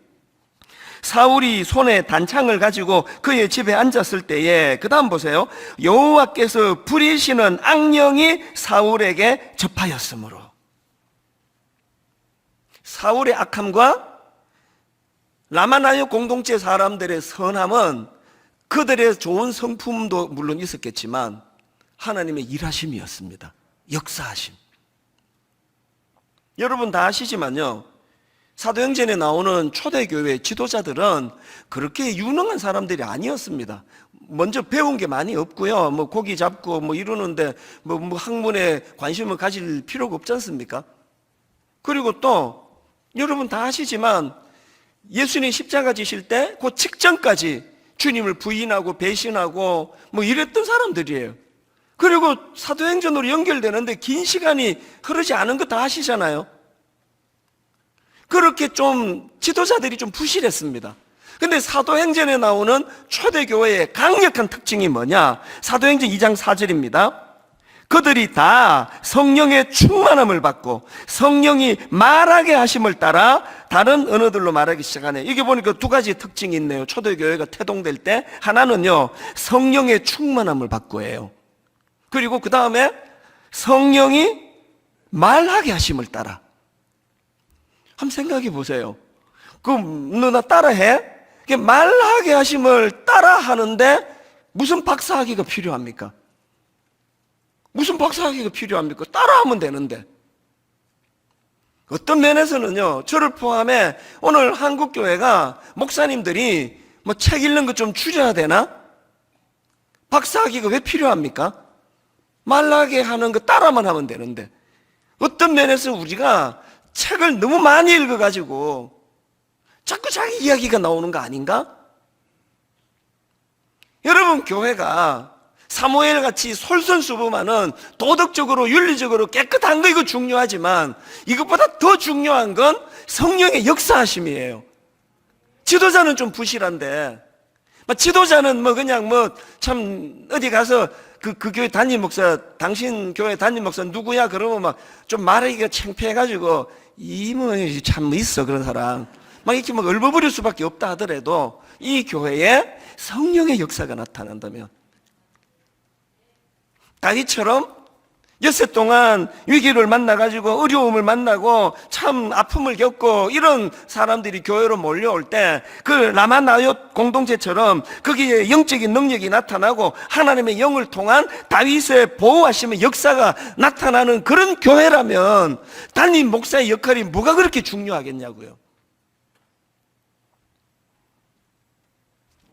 사울이 손에 단창을 가지고 그의 집에 앉았을 때에, 그 다음 보세요. 여호와께서 부리시는 악령이 사울에게 접하였으므로. 사울의 악함과 라마나요 공동체 사람들의 선함은 그들의 좋은 성품도 물론 있었겠지만 하나님의 일하심이었습니다. 역사하심. 여러분 다 아시지만요, 사도행전에 나오는 초대교회 지도자들은 그렇게 유능한 사람들이 아니었습니다. 먼저 배운 게 많이 없고요, 뭐 고기 잡고 뭐 이러는데 뭐 학문에 관심을 가질 필요가 없지 않습니까? 그리고 또 여러분 다 아시지만 예수님 십자가 지실 때 그 직전까지 주님을 부인하고 배신하고 뭐 이랬던 사람들이에요. 그리고 사도행전으로 연결되는데 긴 시간이 흐르지 않은 거 다 아시잖아요. 그렇게 좀 지도자들이 좀 부실했습니다. 근데 사도행전에 나오는 초대교회의 강력한 특징이 뭐냐? 사도행전 2장 4절입니다. 그들이 다 성령의 충만함을 받고 성령이 말하게 하심을 따라 다른 언어들로 말하기 시작하네. 이게 보니까 2가지 특징이 있네요. 초대교회가 태동될 때 하나는요, 성령의 충만함을 받고예요. 그리고 그 다음에 성령이 말하게 하심을 따라. 한번 생각해 보세요. 그럼 너 나 따라해? 말하게 하심을 따라 하는데 무슨 박사학위가 필요합니까? 무슨 박사학위가 필요합니까? 따라하면 되는데. 어떤 면에서는요, 저를 포함해 오늘 한국교회가 목사님들이 뭐 책 읽는 거 좀 줄여야 되나? 박사학위가 왜 필요합니까? 말하게 하는 거 따라만 하면 되는데. 어떤 면에서 우리가 책을 너무 많이 읽어가지고 자꾸 자기 이야기가 나오는 거 아닌가? 여러분, 교회가 사무엘 같이 솔선수범하는 도덕적으로 윤리적으로 깨끗한 거 이거 중요하지만 이것보다 더 중요한 건 성령의 역사하심이에요. 지도자는 좀 부실한데, 지도자는 뭐 그냥 뭐 참 어디 가서 그 교회 담임 목사, 당신 교회 담임 목사 누구야? 그러면 막 좀 말하기가 창피해가지고 뭐 참 있어 그런 사람 막 이렇게 막 얼버무릴 수밖에 없다 하더라도 이 교회에 성령의 역사가 나타난다면, 다윗처럼 엿새 동안 위기를 만나가지고 어려움을 만나고 참 아픔을 겪고 이런 사람들이 교회로 몰려올 때 그 라마나요 공동체처럼 거기에 영적인 능력이 나타나고 하나님의 영을 통한 다윗의 보호하심의 역사가 나타나는 그런 교회라면 담임 목사의 역할이 뭐가 그렇게 중요하겠냐고요.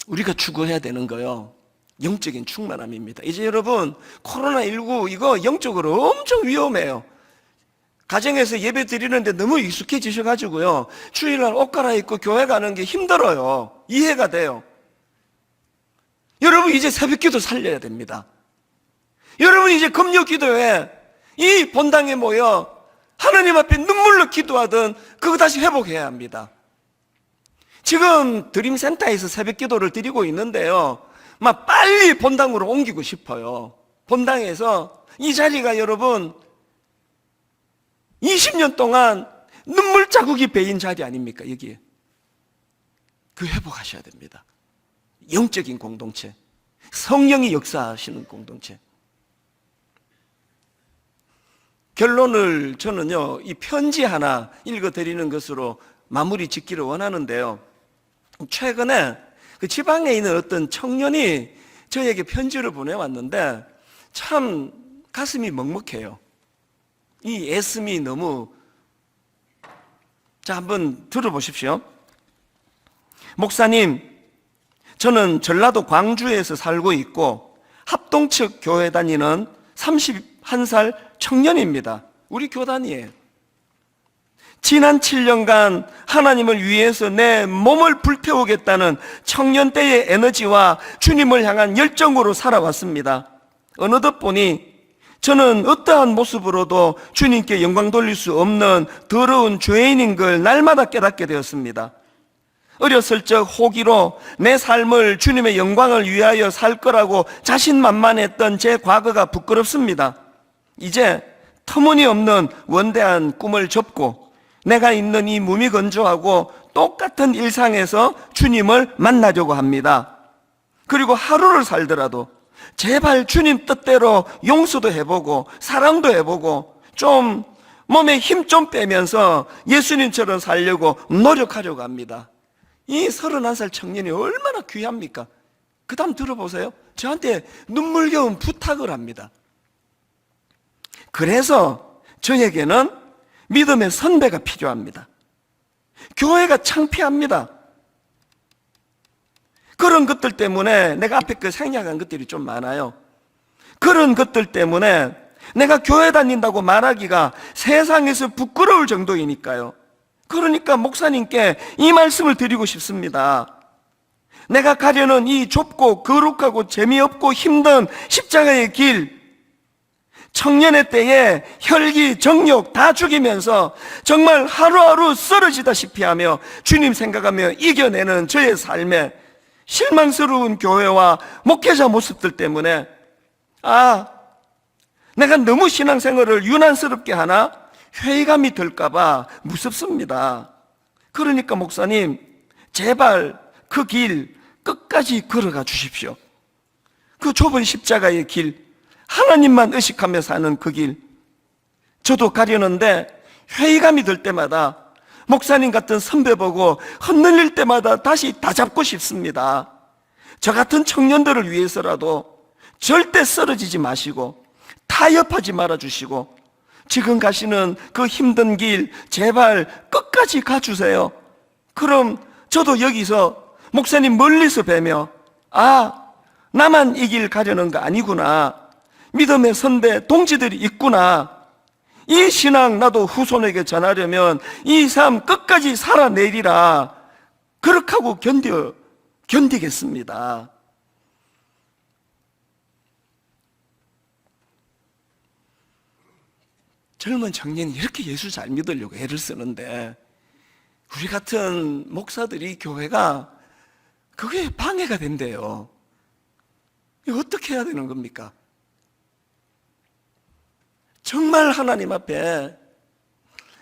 우리가 추구해야 되는 거요, 영적인 충만함입니다. 이제 여러분, 코로나19 이거 영적으로 엄청 위험해요. 가정에서 예배 드리는데 너무 익숙해지셔가지고요, 주일날 옷 갈아입고 교회 가는 게 힘들어요. 이해가 돼요. 여러분, 이제 새벽기도 살려야 됩니다. 여러분이 이제 금요 기도회 이 본당에 모여 하나님 앞에 눈물로 기도하던 그거 다시 회복해야 합니다. 지금 드림센터에서 새벽 기도를 드리고 있는데요, 막 빨리 본당으로 옮기고 싶어요. 본당에서 이 자리가 여러분 20년 동안 눈물 자국이 배인 자리 아닙니까? 여기에 그 회복하셔야 됩니다. 영적인 공동체, 성령이 역사하시는 공동체. 결론을 저는요, 이 편지 하나 읽어드리는 것으로 마무리 짓기를 원하는데요, 최근에 그 지방에 있는 어떤 청년이 저에게 편지를 보내왔는데 참 가슴이 먹먹해요. 이 애씀이 너무. 자, 한번 들어보십시오. 목사님, 저는 전라도 광주에서 살고 있고 합동측 교회 다니는 31살 청년입니다. 우리 교단이에요. 지난 7년간 하나님을 위해서 내 몸을 불태우겠다는 청년 때의 에너지와 주님을 향한 열정으로 살아왔습니다. 어느덧 보니 저는 어떠한 모습으로도 주님께 영광 돌릴 수 없는 더러운 죄인인 걸 날마다 깨닫게 되었습니다. 어렸을 적 호기로 내 삶을 주님의 영광을 위하여 살 거라고 자신만만했던 제 과거가 부끄럽습니다. 이제 터무니없는 원대한 꿈을 접고 내가 있는 이 무미건조하고 똑같은 일상에서 주님을 만나려고 합니다. 그리고 하루를 살더라도 제발 주님 뜻대로 용서도 해보고 사랑도 해보고 좀 몸에 힘 좀 빼면서 예수님처럼 살려고 노력하려고 합니다. 이 31살 청년이 얼마나 귀합니까? 그 다음 들어보세요. 저한테 눈물겨운 부탁을 합니다. 그래서 저에게는 믿음의 선배가 필요합니다. 교회가 창피합니다. 그런 것들 때문에 내가 앞에 그 생략한 것들이 좀 많아요. 그런 것들 때문에 내가 교회 다닌다고 말하기가 세상에서 부끄러울 정도이니까요. 그러니까 목사님께 이 말씀을 드리고 싶습니다. 내가 가려는 이 좁고 거룩하고 재미없고 힘든 십자가의 길, 청년의 때에 혈기, 정욕 다 죽이면서 정말 하루하루 쓰러지다시피 하며 주님 생각하며 이겨내는 저의 삶에 실망스러운 교회와 목회자 모습들 때문에 내가 너무 신앙생활을 유난스럽게 하나 회의감이 들까봐 무섭습니다. 그러니까 목사님, 제발 그 길 끝까지 걸어가 주십시오. 그 좁은 십자가의 길, 하나님만 의식하며 사는 그 길, 저도 가려는데 회의감이 들 때마다 목사님 같은 선배 보고 흔들릴 때마다 다시 다잡고 싶습니다. 저 같은 청년들을 위해서라도 절대 쓰러지지 마시고 타협하지 말아주시고 지금 가시는 그 힘든 길 제발 끝까지 가주세요. 그럼 저도 여기서 목사님 멀리서 뵈며 나만 이 길 가려는 거 아니구나, 믿음의 선배 동지들이 있구나, 이 신앙 나도 후손에게 전하려면 이 삶 끝까지 살아내리라, 그렇게 하고 견디겠습니다. 젊은 청년이 이렇게 예수 잘 믿으려고 애를 쓰는데 우리 같은 목사들이 교회가 그게 방해가 된대요. 이거 어떻게 해야 되는 겁니까? 정말 하나님 앞에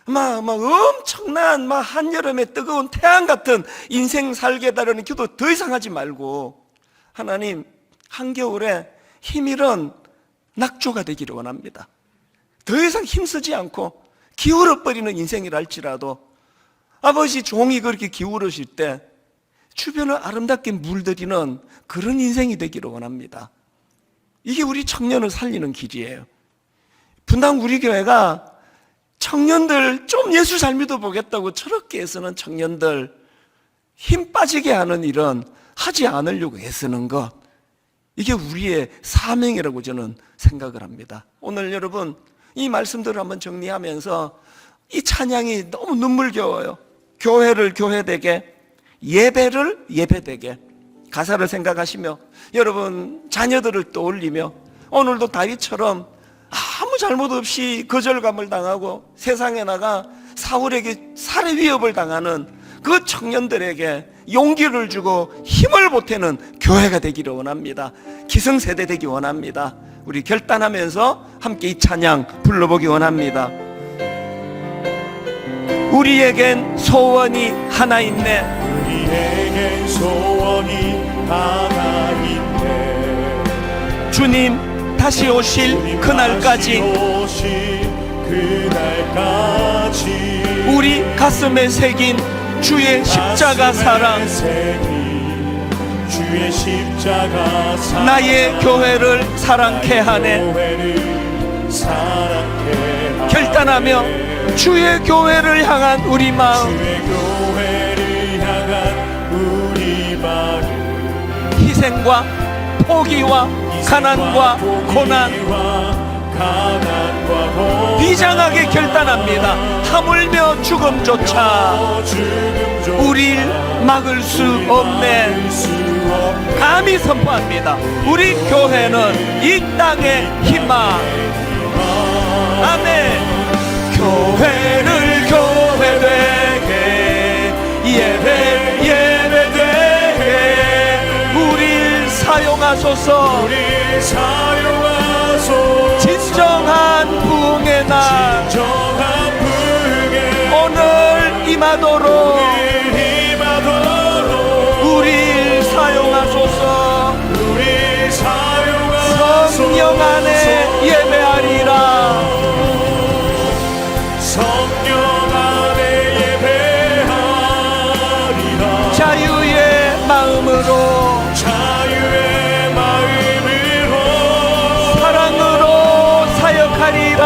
엄청난 한여름에 뜨거운 태양 같은 인생 살게 해달라는 기도 더 이상 하지 말고 하나님 한겨울에 힘이런 낙조가 되기를 원합니다. 더 이상 힘쓰지 않고 기울어버리는 인생이라 할지라도 아버지 종이 그렇게 기울으실 때 주변을 아름답게 물들이는 그런 인생이 되기를 원합니다. 이게 우리 청년을 살리는 길이에요. 분당 우리 교회가 청년들 좀 예수 잘 믿어보겠다고 저렇게 애쓰는 청년들 힘 빠지게 하는 일은 하지 않으려고 애쓰는 것, 이게 우리의 사명이라고 저는 생각을 합니다. 오늘 여러분 이 말씀들을 한번 정리하면서 이 찬양이 너무 눈물겨워요. 교회를 교회되게, 예배를 예배되게, 가사를 생각하시며 여러분 자녀들을 떠올리며 오늘도 다윗처럼 아무 잘못 없이 거절감을 당하고 세상에 나가 사울에게 살해 위협을 당하는 그 청년들에게 용기를 주고 힘을 보태는 교회가 되기를 원합니다. 기성세대 되기 원합니다. 우리 결단하면서 함께 이 찬양 불러보기 원합니다. 우리에겐 소원이 하나 있네. 우리에겐 소원이 하나 있네. 주님 다시 오실 그날까지 우리 가슴에 새긴 주의 십자가 사랑, 나의 교회를 사랑케 하네. 결단하며 주의 교회를 향한 우리 마음, 희생과 포기와 가난과 고난 비장하게 결단합니다. 하물며 죽음조차 우릴 막을 수 없네. 감히 선포합니다. 우리 교회는 이 땅의 희망. 아멘. 교회를 교회되게, 예배 예배되게 우릴 사용하소서. 진정한 부흥의 날 오늘 임하도록 우릴 사용하소서. 성령 안에 예배하리라. 자유의 마음으로 사랑으로 사역하리라.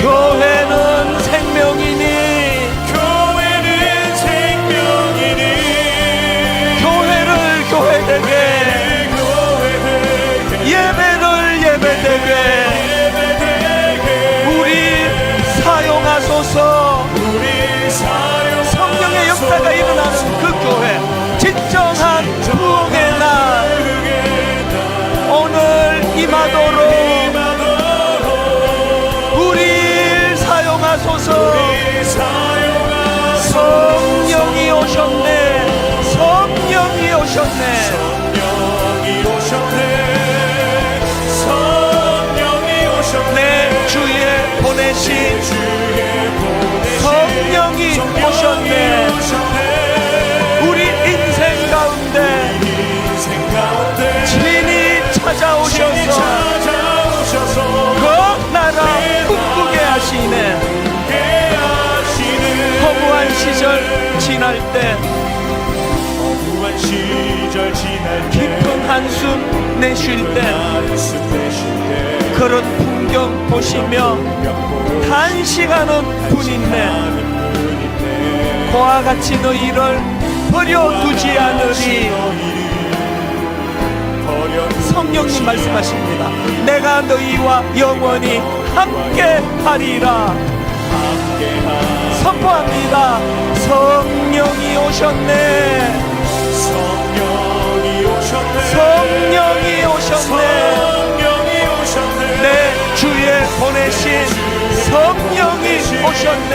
교회는 생명이니 교회를 교회되게, 예배를 예배되게 우리 사용하소서. 성령의 역사가 일어나는 그 교회, 진정한 부흥의 날 오늘 임하도록 우리 사용하소서. 성령이 오셨네. 성령이 오셨네. 내 주에 보내신 성령이 오셨네. 우리 인생 가운데 친히 찾아오셔서 그 나라 꿈꾸게 하시네. 허무한 시절 지날 때 깊은 한숨 내쉴 때 그런 풍경 보시며 탄식하는 분인데 그와 같이 너희를 버려두지 않으리. 성령님 말씀하십니다. 내가 너희와 영원히 함께 하리라. 선포합니다. 성령이 오셨네. 성령이 오셨네. 내 주에 보내신 성령이 오셨네.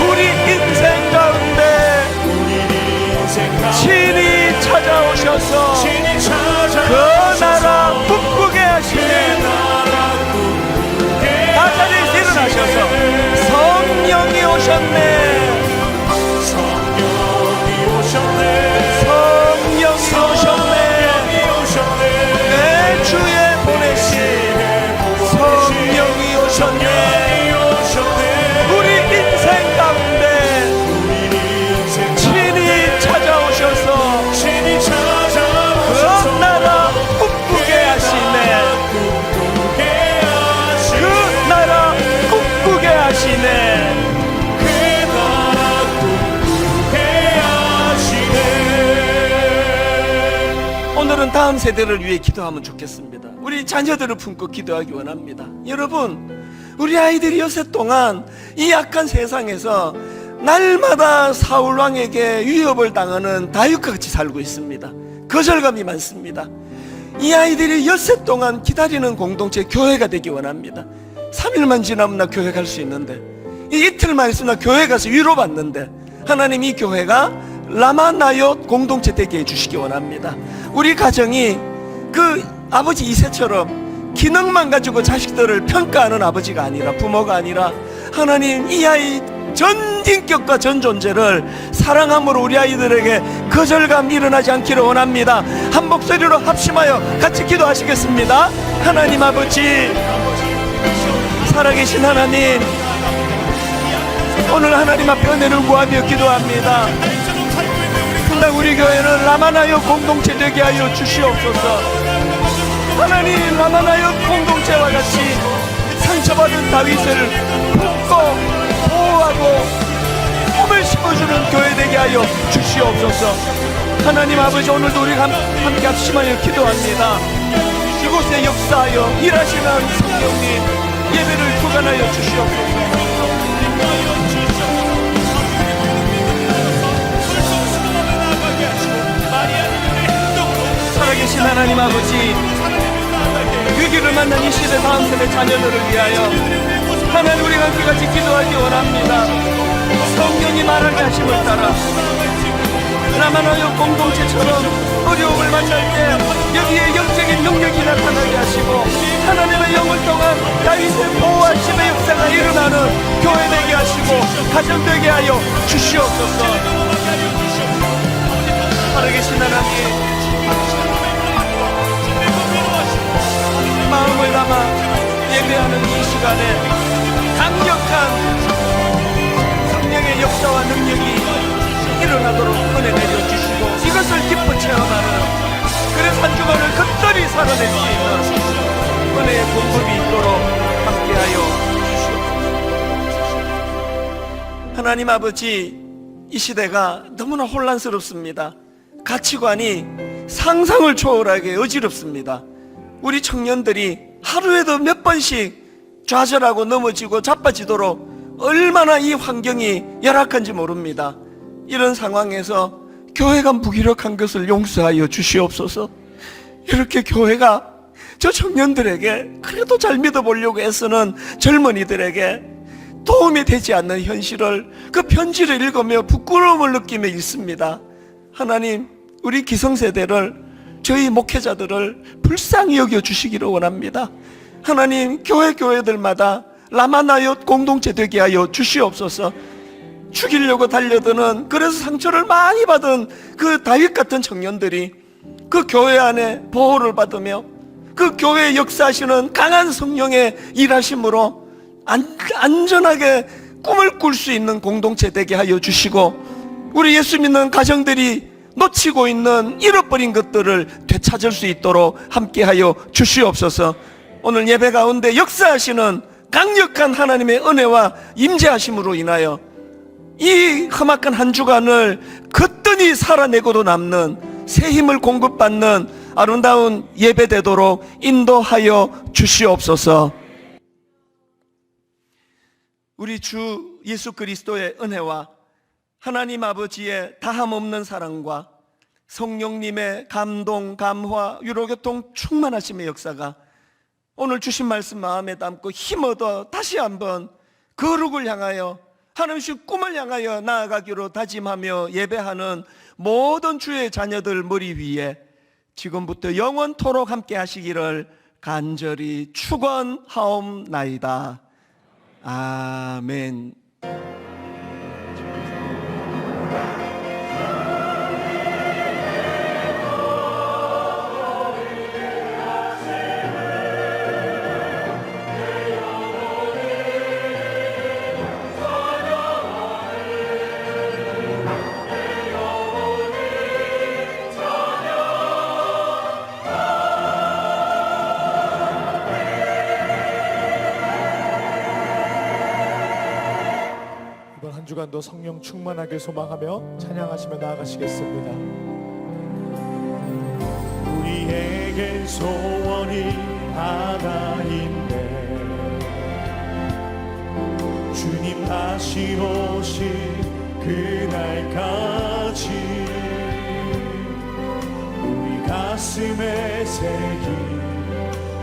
우리 인생 가운데 친히 찾아오셔서 그 나라 꿈꾸게 하시네. 다 자리에서 일어나셔서 성령이 오셨네. 성령이 오셨네. 내 주에 보내신 성령이 오셨네. 우리 인생 가운데 친히 찾아오셔서 그 나라 꿈꾸게 하시네. 그 나라 꿈꾸게 하시네. 오늘은 다음 세대를 위해 기도하면 좋겠습니다. 우리 자녀들을 품고 기도하기 원합니다. 여러분, 우리 아이들이 요새 동안 이 악한 세상에서 날마다 사울 왕에게 위협을 당하는 다윗과 같이 살고 있습니다. 거절감이 많습니다. 이 아이들이 엿새 동안 기다리는 공동체 교회가 되기 원합니다. 3일만 지나면 나 교회 갈 수 있는데, 이틀만 있으면 나 교회 가서 위로받는데, 하나님 이 교회가 라마나옅 공동체 되게 해주시기 원합니다. 우리 가정이 그 아버지 이새처럼 기능만 가지고 자식들을 평가하는 아버지가 아니라, 부모가 아니라, 하나님 이 아이 전 인격과 전 존재를 사랑함으로 우리 아이들에게 거절감 일어나지 않기를 원합니다. 한 목소리로 합심하여 같이 기도하시겠습니다. 하나님 아버지, 살아계신 하나님, 오늘 하나님 앞에 은혜를 구하며 기도합니다. 당장 우리 교회는 라마나옅 공동체 되게 하여 주시옵소서. 하나님, 라마나옅 공동체와 같이 상처받은 다윗을 품고 보호하고 꿈을 심어주는 교회 되게 하여 주시옵소서. 하나님 아버지, 오늘도 우리가 함께 합심하여 기도합니다. 이곳에 역사하여 일하시는 성령님, 예배를 주관하여 주시옵소서. 살아계신 하나님 아버지, 위기를 만난 이 시대 다음 세대 자녀들을 위하여 하나님 우리가 함께같이 기도하기 원합니다. 성령이 말하게 하심을 따라 라마나옅 공동체처럼 어려움을 만날 때 여기에 영적인 능력이 나타나게 하시고 하나님의 영을 통한 다윗의 보호하심의 역사가 일어나는 교회 되게 하시고 가정 되게 하여 주시옵소서. 살아계신 하나님, 마음을 담아 예배하는 이 시간에 강력한 성령의 역사와 능력이 일어나도록 은혜 내려주시고 이것을 기뻐 체험하는, 그래서 한 주간을 끝들이 살아낼 수 있는 은혜의 공급이 있도록 함께하여 주시옵소서. 하나님 아버지, 이 시대가 너무나 혼란스럽습니다. 가치관이 상상을 초월하게 어지럽습니다. 우리 청년들이 하루에도 몇 번씩 좌절하고 넘어지고 자빠지도록 얼마나 이 환경이 열악한지 모릅니다. 이런 상황에서 교회가 무기력한 것을 용서하여 주시옵소서. 이렇게 교회가 저 청년들에게, 그래도 잘 믿어보려고 애쓰는 젊은이들에게 도움이 되지 않는 현실을, 그 편지를 읽으며 부끄러움을 느끼며 읽습니다. 하나님, 우리 기성세대를, 저희 목회자들을 불쌍히 여겨주시기를 원합니다. 하나님, 교회들마다 라마나옅 공동체 되게 하여 주시옵소서. 죽이려고 달려드는, 그래서 상처를 많이 받은 그 다윗 같은 청년들이 그 교회 안에 보호를 받으며 그 교회에 역사하시는 강한 성령의 일하심으로 안전하게 꿈을 꿀 수 있는 공동체 되게 하여 주시고, 우리 예수 믿는 가정들이 놓치고 있는 잃어버린 것들을 되찾을 수 있도록 함께하여 주시옵소서. 오늘 예배 가운데 역사하시는 강력한 하나님의 은혜와 임재하심으로 인하여 이 험악한 한 주간을 거뜬히 살아내고도 남는 새 힘을 공급받는 아름다운 예배 되도록 인도하여 주시옵소서. 우리 주 예수 그리스도의 은혜와 하나님 아버지의 다함없는 사랑과 성령님의 감동, 감화, 위로교통 충만하심의 역사가 오늘 주신 말씀 마음에 담고 힘 얻어 다시 한번 거룩을 향하여, 하나님의 꿈을 향하여 나아가기로 다짐하며 예배하는 모든 주의 자녀들 머리 위에 지금부터 영원토록 함께 하시기를 간절히 축원하옵나이다. 아멘. 한 주간도 성령 충만하게 소망하며 찬양하시며 나아가시겠습니다. 우리에겐 소원이 하나 있네. 주님 다시 오실 그날까지 우리 가슴에 새긴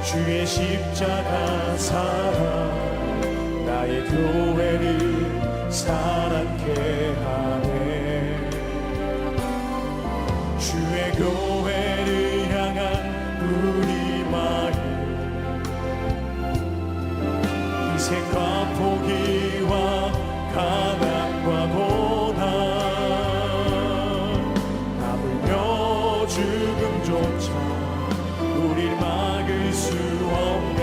주의 십자가 사랑 나의 교회를 사랑케 하네. 주의 교회를 향한 우리 마음 희생과 포기와 가난과 고난 하물며 죽음조차 우릴 막을 수 없네.